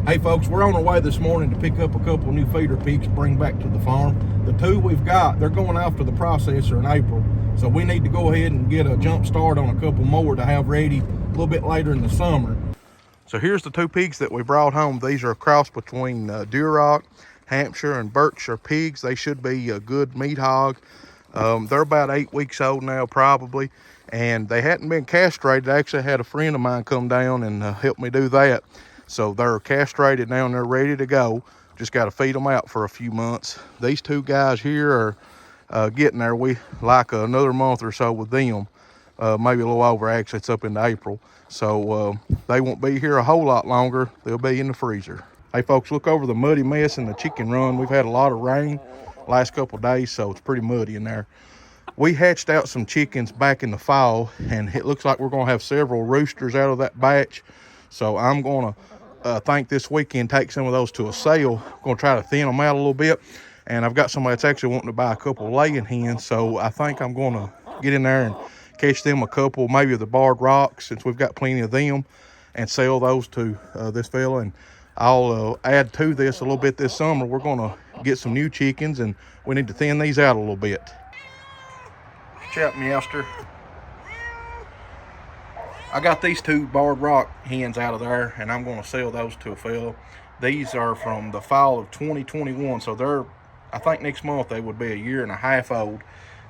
Hey folks, we're on our way this morning to pick up a couple new feeder pigs to bring back to the farm. The two we've got, they're going after the processor in April, so we need to go ahead and get a jump start on a couple more to have ready a little bit later in the summer. So here's the two pigs that we brought home. These are a cross between Duroc, Hampshire, and Berkshire pigs. They should be a good meat hog. They're about 8 weeks old now probably, and they hadn't been castrated. I actually had a friend of mine come down and help me do that. So they're castrated now and they're ready to go. Just got to feed them out for a few months. These two guys here are getting there. We like another month or so with them, maybe a little over. Actually, it's up into April. So they won't be here a whole lot longer. They'll be in the freezer. Hey folks, look over the muddy mess in the chicken run. We've had a lot of rain last couple of days, so it's pretty muddy in there. We hatched out some chickens back in the fall, and it looks like we're going to have several roosters out of that batch. So I'm going to think this weekend take some of those to a sale. I'm going to try to thin them out a little bit, and I've got somebody that's actually wanting to buy a couple laying hens, so I think I'm going to get in there and catch them a couple, maybe of the barred rocks, since we've got plenty of them, and sell those to this fella. And I'll add to this a little bit this summer. We're going to get some new chickens, and we need to thin these out a little bit. Chat, Meowster. I got these two barred rock hens out of there, and I'm going to sell those to a fella. These are from the fall of 2021, so they're, I think next month they would be 1.5 years old.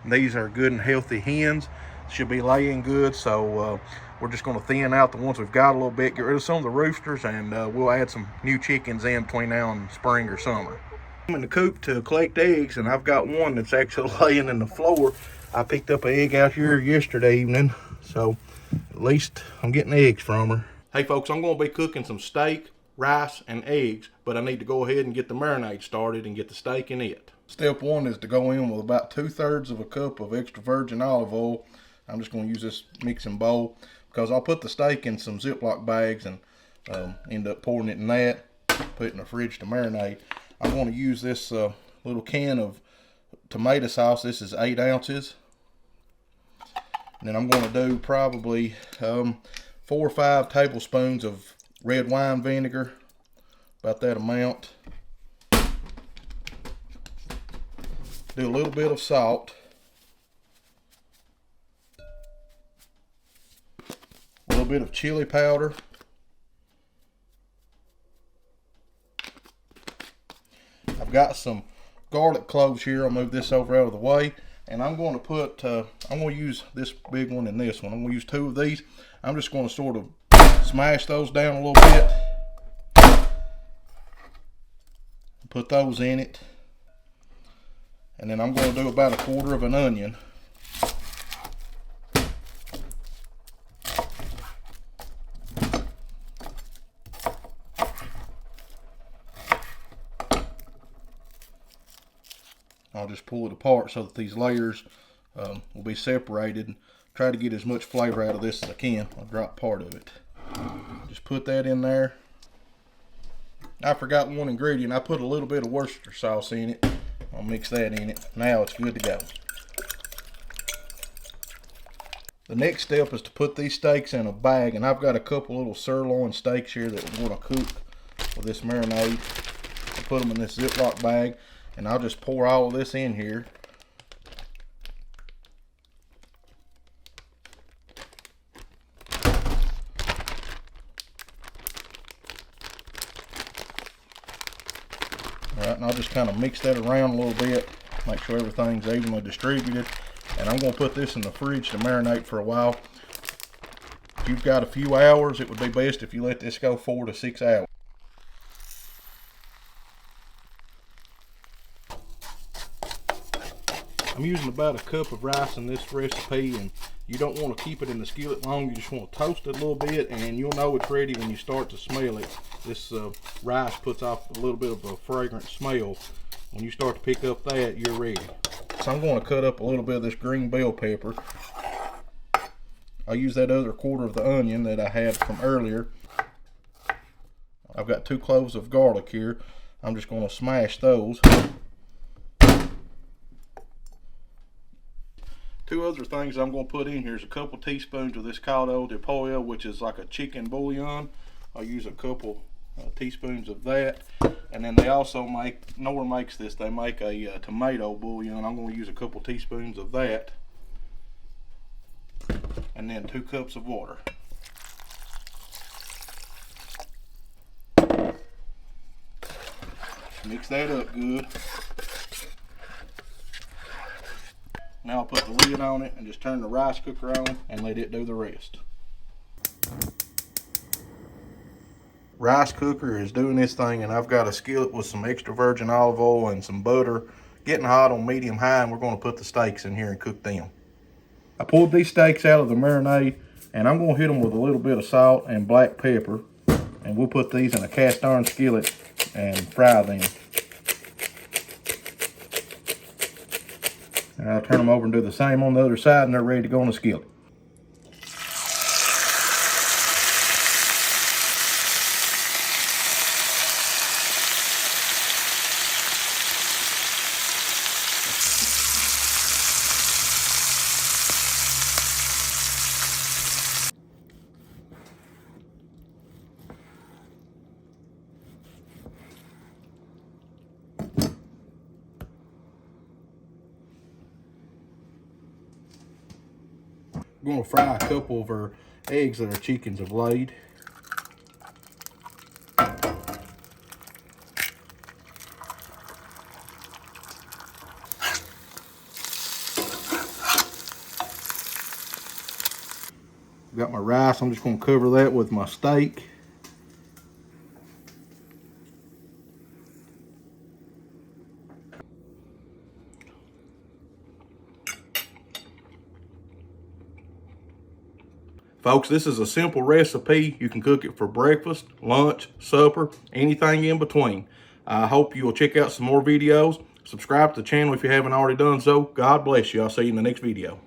And these are good and healthy hens. Should be laying good, so we're just going to thin out the ones we've got a little bit, get rid of some of the roosters, and we'll add some new chickens in between now and spring or summer. I'm in the coop to collect eggs, and I've got one that's actually laying in the floor. I picked up an egg out here yesterday evening, so at least I'm getting eggs from her. Hey folks, I'm going to be cooking some steak, rice, and eggs, but I need to go ahead and get the marinade started and get the steak in it. Step one is to go in with about 2/3 of a cup of extra virgin olive oil. I'm just going to use this mixing bowl because I'll put the steak in some Ziploc bags and end up pouring it in that, put it in the fridge to marinate. I'm going to use this little can of tomato sauce. This is 8 ounces. And then I'm going to do probably 4 or 5 tablespoons of red wine vinegar, about that amount. Do a little bit of salt. A little bit of chili powder. I've got some garlic cloves here. I'll move this over out of the way. And I'm going to put, I'm going to use this big one and this one. I'm going to use 2 of these. I'm just going to sort of smash those down a little bit. Put those in it. And then I'm going to do about 1/4 of an onion. I'll just pull it apart so that these layers will be separated. Try to get as much flavor out of this as I can. I'll drop part of it. Just put that in there. I forgot one ingredient. I put a little bit of Worcestershire sauce in it. I'll mix that in it. Now it's good to go. The next step is to put these steaks in a bag, and I've got a couple little sirloin steaks here that we're going to cook with this marinade. I'll put them in this Ziploc bag. And I'll just pour all of this in here. Alright, and I'll just kind of mix that around a little bit. Make sure everything's evenly distributed. And I'm going to put this in the fridge to marinate for a while. If you've got a few hours, it would be best if you let this go 4 to 6 hours. I'm using about a cup of rice in this recipe, and you don't want to keep it in the skillet long. You just want to toast it a little bit, and you'll know it's ready when you start to smell it. This rice puts off a little bit of a fragrant smell. When you start to pick up that, you're ready. So I'm going to cut up a little bit of this green bell pepper. I'll use that other 1/4 of the onion that I had from earlier. I've got 2 cloves of garlic here. I'm just going to smash those. 2 other things I'm going to put in here is a couple teaspoons of this caldo de pollo, which is like a chicken bouillon. I'll use a couple teaspoons of that. And then they also make, Nora makes this, they make a tomato bouillon. I'm going to use a couple teaspoons of that. And then 2 cups of water. Mix that up good. Now I'll put the lid on it and just turn the rice cooker on and let it do the rest. Rice cooker is doing this thing, and I've got a skillet with some extra virgin olive oil and some butter getting hot on medium high, and we're going to put the steaks in here and cook them. I pulled these steaks out of the marinade, and I'm going to hit them with a little bit of salt and black pepper, and we'll put these in a cast iron skillet and fry them. And I'll turn them over and do the same on the other side, and they're ready to go in the skillet. I'm going to fry a couple of our eggs that our chickens have laid. Got my rice, I'm just going to cover that with my steak. Folks, this is a simple recipe. You can cook it for breakfast, lunch, supper, anything in between. I hope you will check out some more videos. Subscribe to the channel if you haven't already done so. God bless you. I'll see you in the next video.